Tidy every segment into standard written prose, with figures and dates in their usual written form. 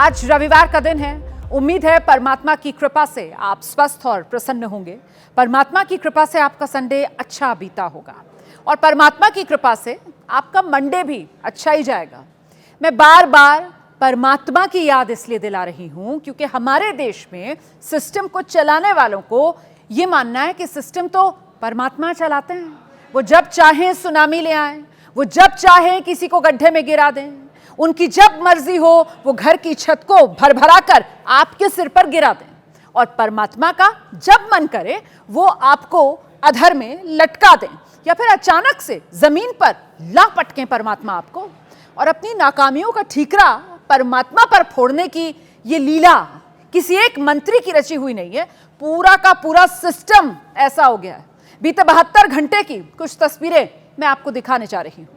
आज रविवार का दिन है। उम्मीद है परमात्मा की कृपा से आप स्वस्थ और प्रसन्न होंगे। परमात्मा की कृपा से आपका संडे अच्छा बीता होगा और परमात्मा की कृपा से आपका मंडे भी अच्छा ही जाएगा। मैं बार बार परमात्मा की याद इसलिए दिला रही हूं क्योंकि हमारे देश में सिस्टम को चलाने वालों को यह मानना है कि सिस्टम तो परमात्मा चलाते हैं। वो जब चाहें सुनामी ले आए, वो जब चाहें किसी को गड्ढे में गिरा दें, उनकी जब मर्जी हो वो घर की छत को भरभरा कर आपके सिर पर गिरा दें और परमात्मा का जब मन करे वो आपको अधर में लटका दें या फिर अचानक से जमीन पर ला पटकें परमात्मा आपको। और अपनी नाकामियों का ठीकरा परमात्मा पर फोड़ने की ये लीला किसी एक मंत्री की रची हुई नहीं है, पूरा का पूरा सिस्टम ऐसा हो गया है। बीते 72 घंटे की कुछ तस्वीरें मैं आपको दिखाने जा रही हूं।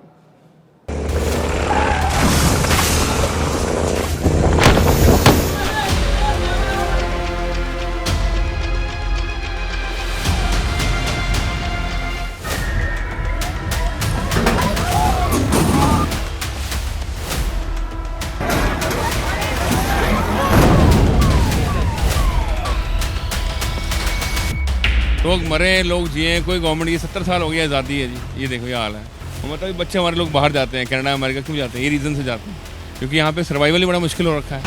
लोग मरे, लोग जिए, कोई गवर्नमेंट की 70 साल हो गया आज़ादी है जी। ये देखो ये हाल है। और मतलब बच्चे हमारे लोग बाहर जाते हैं, कनाडा अमेरिका क्यों जाते हैं? ये रीज़न से जाते हैं क्योंकि यहाँ पे सर्वाइवल ही बड़ा मुश्किल हो रखा है।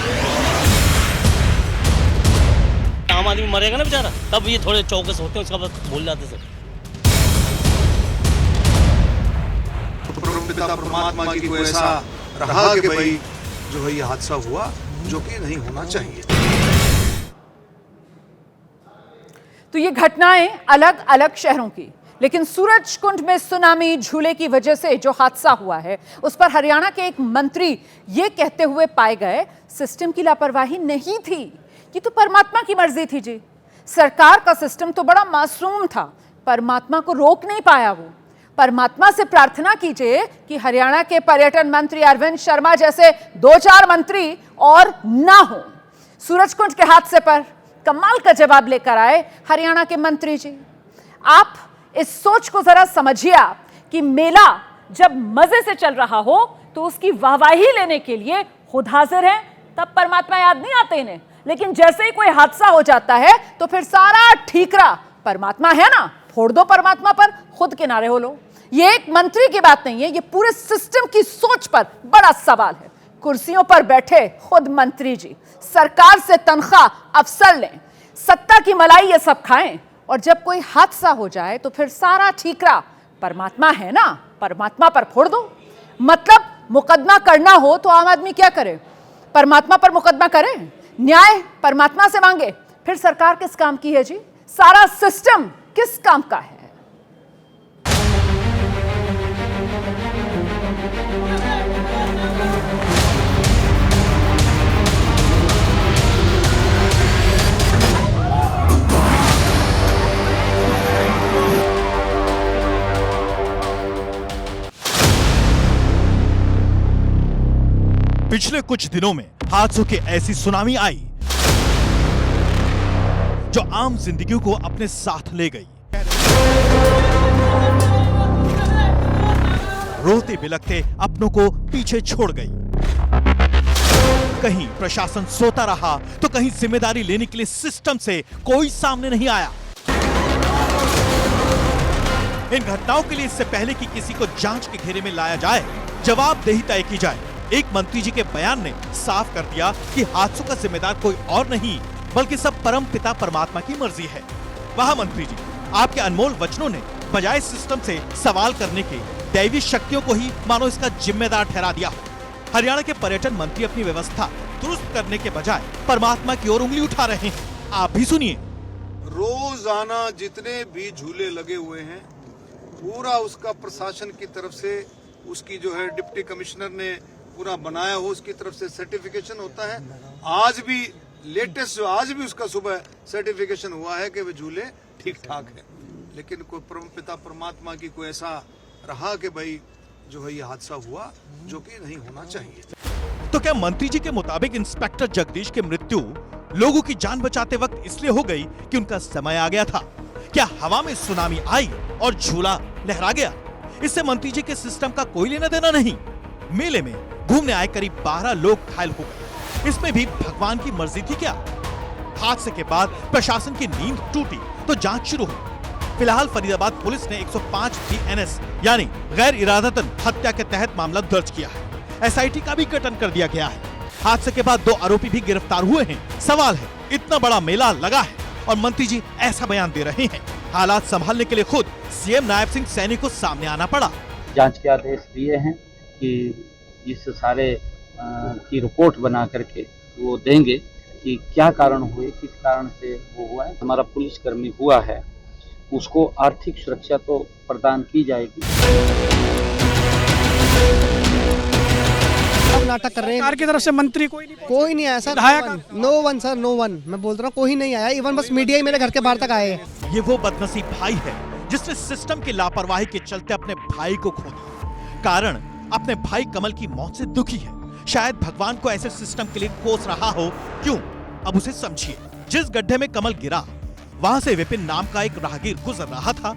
आम आदमी मरेगा ना बेचारा, तब ये थोड़े चौकस होते हैं, उसका बस भूल जाते सब। पिता परमात्मा की कोई ऐसा रहा कि भाई जो है ये हादसा हुआ जो कि नहीं होना चाहिए। तो ये घटनाएं अलग अलग शहरों की, लेकिन सूरजकुंड में सुनामी झूले की वजह से जो हादसा हुआ है उस पर हरियाणा के एक मंत्री ये कहते हुए पाए गए सिस्टम की लापरवाही नहीं थी, ये तो परमात्मा की मर्जी थी जी। सरकार का सिस्टम तो बड़ा मासूम था, परमात्मा को रोक नहीं पाया वो। परमात्मा से प्रार्थना कीजिए कि हरियाणा के पर्यटन मंत्री अरविंद शर्मा जैसे 2-4 मंत्री और ना हो। सूरजकुंड के हादसे पर कमाल का जवाब लेकर आए हरियाणा के मंत्री जी। आप इस सोच को जरा समझिए आप कि मेला जब मजे से चल रहा हो तो उसकी वाहवाही लेने के लिए खुद हाजिर हैं, तब परमात्मा याद नहीं आते इन्हें। लेकिन जैसे ही कोई हादसा हो जाता है तो फिर सारा ठीकरा परमात्मा है ना, फोड़ दो परमात्मा पर, खुद किनारे हो लो। ये एक मंत्री की बात नहीं है, ये पूरे सिस्टम की सोच पर बड़ा सवाल है। कुर्सियों पर बैठे खुद मंत्री जी सरकार से तनख्वाह अफसर लें, सत्ता की मलाई ये सब खाएं और जब कोई हादसा हो जाए तो फिर सारा ठीकरा परमात्मा है ना, परमात्मा पर फोड़ दो। मतलब मुकदमा करना हो तो आम आदमी क्या करे? परमात्मा पर मुकदमा करे, न्याय परमात्मा से मांगे। फिर सरकार किस काम की है जी? सारा सिस्टम किस काम का है? पिछले कुछ दिनों में हादसों की ऐसी सुनामी आई जो आम जिंदगी को अपने साथ ले गई। रोते बिलखते अपनों को पीछे छोड़ गई। कहीं प्रशासन सोता रहा तो कहीं जिम्मेदारी लेने के लिए सिस्टम से कोई सामने नहीं आया। इन घटनाओं के लिए इससे पहले कि किसी को जांच के घेरे में लाया जाए, जवाबदेही तय की जाए, एक मंत्री जी के बयान ने साफ कर दिया कि हादसों का जिम्मेदार कोई और नहीं बल्कि सब परम पिता परमात्मा की मर्जी है। वाह मंत्री जी, आपके अनमोल वचनों ने बजाय सिस्टम से सवाल करने के दैवी शक्तियों को ही मानो इसका जिम्मेदार ठहरा दिया। हरियाणा के पर्यटन मंत्री अपनी व्यवस्था दुरुस्त करने के बजाय परमात्मा की ओर उंगली उठा रहे हैं। आप भी सुनिए। रोजाना जितने भी झूले लगे हुए हैं पूरा उसका प्रशासन की तरफ से, उसकी जो है डिप्टी कमिश्नर ने पूरा बनाया हो, उसकी तरफ से सर्टिफिकेशन होता है। आज भी लेटेस्ट आज भी उसका सुबह सर्टिफिकेशन हुआ है कि वे झूले ठीक ठाक है। लेकिन कोई परम पिता परमात्मा की कोई ऐसा रहा कि भाई जो है ये हादसा हुआ जो कि नहीं होना चाहिए। तो क्या मंत्री जी के मुताबिक इंस्पेक्टर जगदीश की मृत्यु लोगों की जान बचाते वक्त इसलिए हो गई कि उनका समय आ गया था? क्या हवा में सुनामी आई और झूला लहरा गया? इससे मंत्री जी के सिस्टम का कोई लेना देना नहीं। मेले में घूमने आए करीब 12 लोग घायल हो गए। इसमें भी भगवान की मर्जी थी क्या? हादसे के बाद प्रशासन की नींद टूटी तो जांच शुरू हुई। फिलहाल फरीदाबाद पुलिस ने 105 BNS यानी गैर इरादतन हत्या के तहत मामला दर्ज किया है। SIT का भी गठन कर दिया गया है। हादसे के बाद 2 आरोपी भी गिरफ्तार हुए हैं। सवाल है, इतना बड़ा मेला लगा है और मंत्री जी ऐसा बयान दे रहे हैं। हालात संभालने के लिए खुद CM नायब सिंह सैनी को सामने आना पड़ा। जांच के आदेश दिए हैं कि इस सारे की रिपोर्ट बना करके वो देंगे कि क्या कारण हुए, किस कारण से वो हुआ है। हमारा पुलिसकर्मी हुआ है, उसको आर्थिक सुरक्षा तो प्रदान की जाएगी। नाटक कर रहे हैं सरकार की तरफ से मंत्री कोई नहीं आया sir. No one sir, no one. मैं बोल रहा हूँ कोई नहीं आया। इवन बस मीडिया ही मेरे घर के बाहर तक आए हैं। ये वो बदनसीब भाई है जिसने सिस्टम की लापरवाही के चलते अपने भाई को खो दिया। कारण अपने भाई कमल की मौत से दुखी है। शायद भगवान को ऐसे सिस्टम के लिए कोस रहा हो। क्यों? अब उसे समझिए। जिस गड्ढे में कमल गिरा वहां से विपिन नाम का एक राहगीर गुजर रहा था।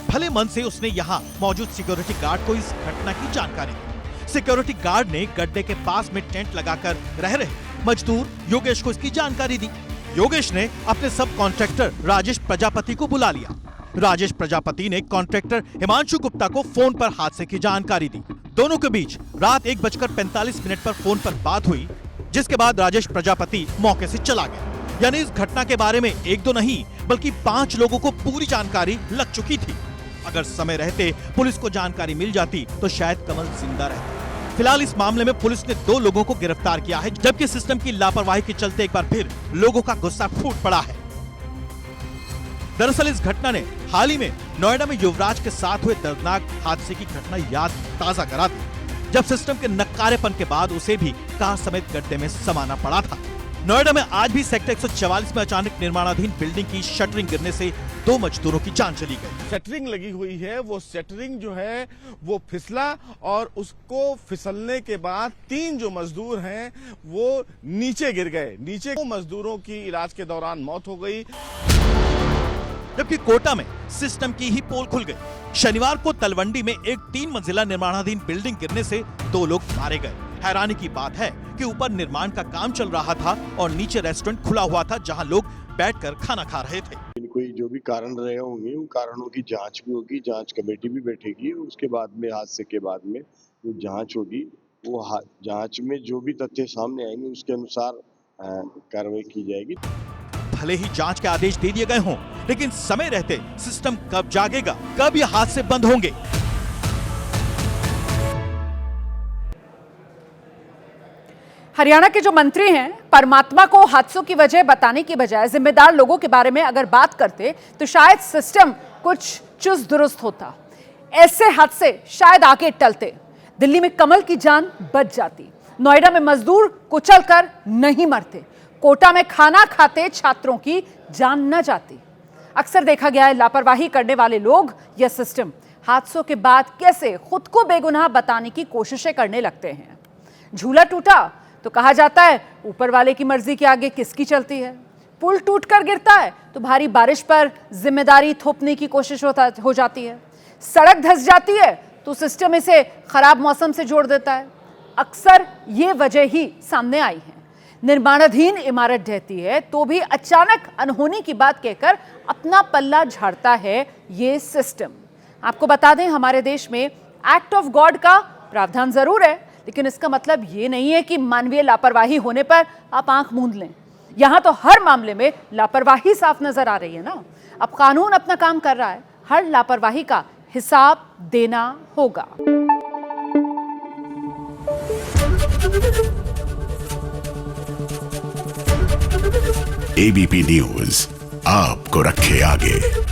भले मन से उसने यहाँ मौजूद सिक्योरिटी गार्ड को इस घटना की जानकारी दी। सिक्योरिटी गार्ड ने गड्ढे के पास में टेंट लगाकर रह रहे मजदूर योगेश को इसकी जानकारी दी। योगेश ने अपने सब कॉन्ट्रैक्टर राजेश प्रजापति को बुला लिया। राजेश प्रजापति ने कॉन्ट्रैक्टर हिमांशु गुप्ता को फोन पर हादसे की जानकारी दी। दोनों के बीच रात 1:45 पर फोन पर बात हुई, जिसके बाद राजेश प्रजापति मौके से चला गया। यानी इस घटना के बारे में 1-2 नहीं बल्कि 5 लोगों को पूरी जानकारी लग चुकी थी। अगर समय रहते पुलिस को जानकारी मिल जाती तो शायद कमल जिंदा रहता। फिलहाल इस मामले में पुलिस ने 2 लोगों को गिरफ्तार किया है, जबकि सिस्टम की लापरवाही के चलते एक बार फिर लोगों का गुस्सा फूट पड़ा है। दरअसल इस घटना ने हाल ही में नोएडा में युवराज के साथ हुए दर्दनाक हादसे की घटना याद ताजा करा दी, जब सिस्टम के नक्कारेपन के बाद उसे भी कार समेत गड्ढे में समाना पड़ा था। नोएडा में आज भी सेक्टर 144 में अचानक निर्माणाधीन बिल्डिंग की शटरिंग गिरने से 2 मजदूरों की जान चली गई। शटरिंग लगी हुई है, वो शटरिंग जो है वो फिसला और उसको फिसलने के बाद 3 जो मजदूर हैं वो नीचे गिर गए। नीचे 2 मजदूरों की इलाज के दौरान मौत हो गई। जबकि कोटा में सिस्टम की ही पोल खुल गई। शनिवार को तलवंडी में एक 3 मंजिला निर्माणाधीन बिल्डिंग गिरने से 2 लोग मारे गए। हैरानी की बात है कि ऊपर निर्माण का काम चल रहा था और नीचे रेस्टोरेंट खुला हुआ था, जहां लोग बैठकर खाना खा रहे थे। कोई जो भी कारण रहे होंगे उन कारणों की जांच भी होगी, जांच कमेटी भी बैठेगी। उसके बाद में हादसे के बाद में वो जांच होगी। वो जांच में जो भी तथ्य सामने आएंगे उसके अनुसार कार्रवाई की जाएगी। भले ही जांच के आदेश दे दिए गए हों, लेकिन समय रहते सिस्टम कब जागेगा, कब ये हादसे बंद होंगे? हरियाणा के जो मंत्री हैं, परमात्मा को हादसों की वजह बताने की बजाय जिम्मेदार लोगों के बारे में अगर बात करते तो शायद सिस्टम कुछ चुस्त दुरुस्त होता। ऐसे हादसे शायद आगे टलते, दिल्ली में कमल की जान बच जाती, नोएडा में मजदूर कुचलकर नहीं मरते, कोटा में खाना खाते छात्रों की जान न जाती। अक्सर देखा गया है लापरवाही करने वाले लोग या सिस्टम हादसों के बाद कैसे खुद को बेगुनाह बताने की कोशिशें करने लगते हैं। झूला टूटा तो कहा जाता है ऊपर वाले की मर्जी के आगे किसकी चलती है। पुल टूटकर गिरता है तो भारी बारिश पर जिम्मेदारी थोपने की कोशिश हो जाती है। सड़क धंस जाती है तो सिस्टम इसे खराब मौसम से जोड़ देता है। अक्सर ये वजह ही सामने आई है। निर्माणाधीन इमारत ढहती है तो भी अचानक अनहोनी की बात कहकर अपना पल्ला झाड़ता है ये सिस्टम। आपको बता दें, हमारे देश में एक्ट ऑफ गॉड का प्रावधान जरूर है, लेकिन इसका मतलब ये नहीं है कि मानवीय लापरवाही होने पर आप आंख मूंद लें। यहां तो हर मामले में लापरवाही साफ नजर आ रही है ना। अब कानून अपना काम कर रहा है, हर लापरवाही का हिसाब देना होगा। ABP न्यूज आपको रखे आगे।